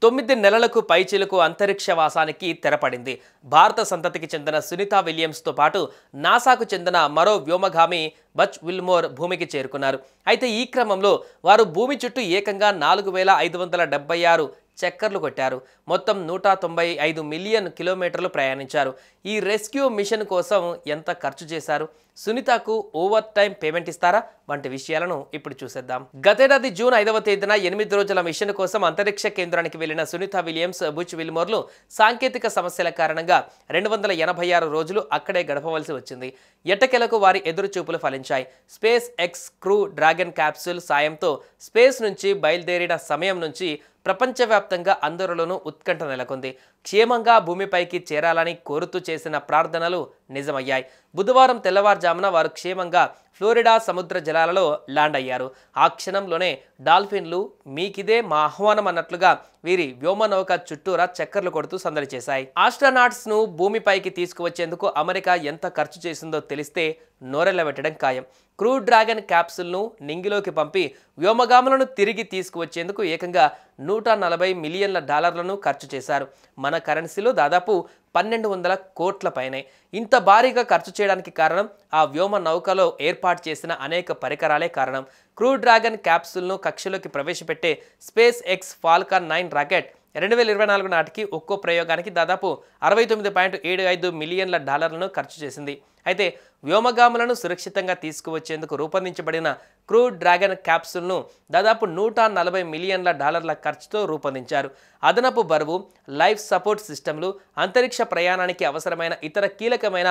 9 నెలలకు పైచిలుకు అంతరిక్ష వాసానికి తెరపడింది. భారత సంతతికి చెందిన సునీత విలియమ్స్తో పాటు నాసాకు చెందిన మరో వ్యోమగామి బచ్ విల్మోర్ భూమికి చేరుకున్నారు. అయితే ఈ క్రమంలో వారు భూమి చుట్టూ ఏకంగా 4576 చక్కర్లు కొట్టారు. మొత్తం 195 మిలియన్ కిలోమీటర్లు ప్రయాణించారు. ఈ రెస్క్యూ మిషన్ కోసం ఎంత ఖర్చు చేశారు, సునీతకు ఓవర్ టైం పేమెంట్ ఇస్తారా వంటి విషయాలను ఇప్పుడు చూసేద్దాం. గతేడాది జూన్ 5వ తేదీన 8 రోజుల మిషన్ కోసం అంతరిక్ష కేంద్రానికి వెళ్లిన సునీత విలియమ్స్, బుచ్ విల్మోర్లు సాంకేతిక సమస్యల కారణంగా 286 రోజులు అక్కడే గడపవలసి వచ్చింది. ఎట్టకేలకు వారి ఎదురుచూపులు ఫలించాయి. SpaceX crew dragon capsule సాయంతో స్పేస్ నుంచి బయలుదేరిన సమయం నుంచి ప్రపంచవ్యాప్తంగా అందరిలోనూ ఉత్కంఠ నెలకొంది. క్షేమంగా భూమిపైకి చేరాలని కోరుతూ చేసిన ప్రార్థనలు నిజమయ్యాయి. బుధవారం తెల్లవారుజామున వారు క్షేమంగా ఫ్లోరిడా సముద్ర జలాలలో ల్యాండ్ అయ్యారు. ఆ క్షణంలోనే డాల్ఫిన్లు మీకిదే మా ఆహ్వానం అన్నట్లుగా వీరి వ్యోమనౌక చుట్టూరా చక్కర్లు కొడుతూ సందడి చేశాయి. ఆస్ట్రోనాట్స్ ను భూమిపైకి తీసుకువచ్చేందుకు అమెరికా ఎంత ఖర్చు చేసిందో తెలిస్తే నోరెళ్లబెట్టడం ఖాయం. క్రూ డ్రాగన్ క్యాప్సూల్ను నింగిలోకి పంపి వ్యోమగాములను తిరిగి తీసుకువచ్చేందుకు ఏకంగా 140 మిలియన్ల డాలర్లను ఖర్చు చేశారు. మన కరెన్సీలో దాదాపు 1200 కోట్ల పైనే. ఇంత భారీగా ఖర్చు చేయడానికి కారణం ఆ వ్యోమ నౌకలో ఏర్పాటు చేసిన అనేక పరికరాలే కారణం. క్రూ డ్రాగన్ క్యాప్సూల్ను కక్షలోకి ప్రవేశపెట్టే స్పేస్ ఎక్స్ ఫాల్కన్ 9 రాకెట్ 2024 నాటికి ఒక్కో ప్రయోగానికి దాదాపు 69.75 మిలియన్ల డాలర్లను ఖర్చు చేసింది. అయితే వ్యోమగాములను సురక్షితంగా తీసుకువచ్చేందుకు రూపొందించబడిన క్రూ డ్రాగన్ క్యాప్సూల్ను దాదాపు 140 మిలియన్ల డాలర్ల ఖర్చుతో రూపొందించారు. అదనపు బరువు, లైఫ్ సపోర్ట్ సిస్టమ్లు, అంతరిక్ష ప్రయాణానికి అవసరమైన ఇతర కీలకమైన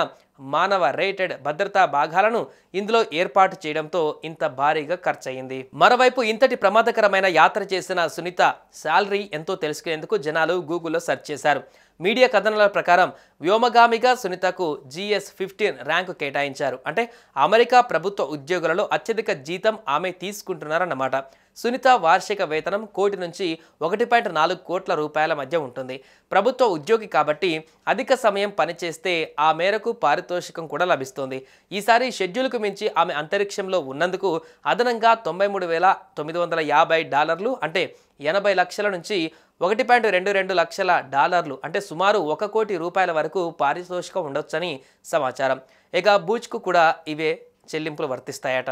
మానవ రేటెడ్ భద్రతా భాగాలను ఇందులో ఏర్పాటు చేయడంతో ఇంత భారీగా ఖర్చయింది. మరోవైపు ఇంతటి ప్రమాదకరమైన యాత్ర చేసిన సునీత శాలరీ ఎంతో తెలుసుకునేందుకు జనాలు గూగుల్లో సెర్చ్ చేశారు. మీడియా కథనాల ప్రకారం వ్యోమగామిగా సునీతకు GS-15 ర్యాంకు కేటాయించారు. అంటే అమెరికా ప్రభుత్వ ఉద్యోగులలో అత్యధిక జీతం ఆమె తీసుకుంటున్నారన్నమాట. సునీత వార్షిక వేతనం 1 కోటి నుంచి 1.4 కోట్ల రూపాయల మధ్య ఉంటుంది. ప్రభుత్వ ఉద్యోగి కాబట్టి అధిక సమయం పనిచేస్తే ఆ మేరకు పారితోషికం కూడా లభిస్తుంది. ఈసారి షెడ్యూల్కు మించి ఆమె అంతరిక్షంలో ఉన్నందుకు అదనంగా $93,950 అంటే 80 లక్షల నుంచి 1.22 లక్షల డాలర్లు అంటే సుమారు 1 కోటి రూపాయల వరకు పారితోషికం ఉండొచ్చని సమాచారం. ఇక బూచ్కు కూడా ఇవే చెల్లింపులు వర్తిస్తాయట.